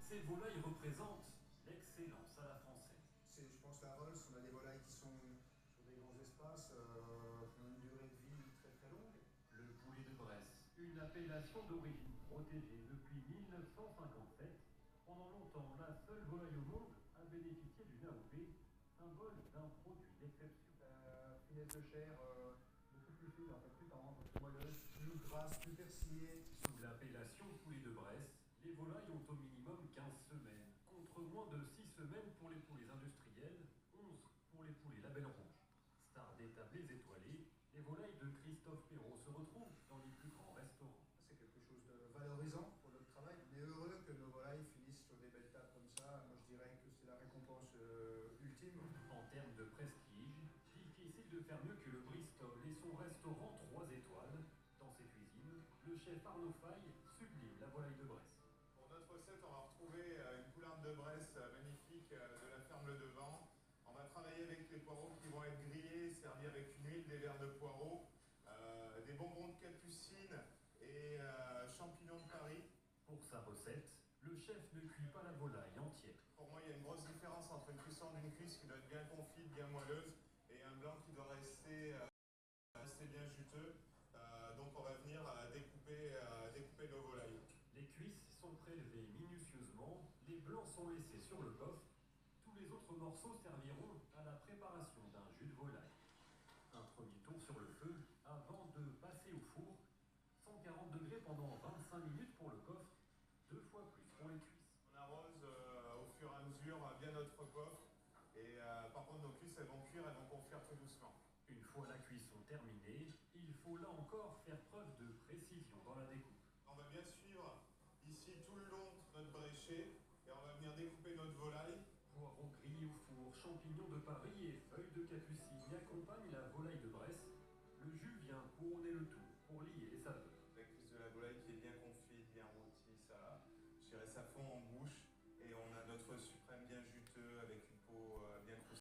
Ces volailles représentent l'excellence à la française. C'est, je pense, la Rolls. On a des volailles qui sont sur des grands espaces, qui ont une durée de vie très très longue. Le poulet de Bresse, une appellation d'origine protégée depuis 1957. Pendant longtemps, la seule volaille au monde à bénéficier d'une AOP, symbole d'un produit d'exception. Finesse de chair, beaucoup plus fine, en fait, plus tendre, plus moelleuse, plus grasse, plus persillée. Sous l'appellation poulet de Bresse, les volailles ont au minimum 15 semaines, contre moins de 6 semaines pour les poulets industriels, 11 pour les poulets Label Rouge. Star des tablés étoilés, les volailles de Christophe Perrault se retrouvent dans les plus grands restaurants. C'est quelque chose de valorisant pour notre travail. On est heureux que nos volailles finissent sur des belles tables comme ça. Moi, je dirais que c'est la récompense ultime. En termes de prestige, difficile de faire mieux que le Bristol et son restaurant 3 étoiles. Dans ses cuisines, le chef Arnaud Faye sublime la volaille de Bresse. Pour notre recette, on va retrouver une poularde de Bresse magnifique de la ferme Le Devant. On va travailler avec les poireaux qui vont être grillés, servis avec une huile, des verres de poireaux, des bonbons de capucine et champignons de Paris. Pour sa recette, le chef ne cuit pas la volaille entière. Pour moi, il y a une grosse différence entre une cuisson d'une cuisse qui doit être bien confite, bien moelleuse, et un blanc qui doit rester bien juteux. Donc on va venir découper nos volailles. Les cuisses sont prélevées minutieusement, les blancs sont laissés sur le coffre. Tous les autres morceaux serviront à la préparation d'un jus de volaille. Un premier tour sur le feu avant de passer au four. 140 degrés pendant 25 minutes pour le coffre, 2 fois plus pour les cuisses. On arrose au fur et à mesure bien notre coffre. Et par contre, nos cuisses, elles vont cuire, elles vont confire tout doucement. Une fois la cuisson terminée, il faut là encore faire preuve de précision dans la découpe. On va bien suivre ici tout le long notre bréchet et on va venir découper notre volaille. Poireaux grillés au four, champignons de Paris et feuilles de capucine y accompagnent la volaille de Bresse. Le jus vient couronner le tout pour lier les saveurs. La cuisse de la volaille qui est bien confite, bien rôtie, ça, je dirais, ça fond en bouche. Et on a notre suprême bien juteux avec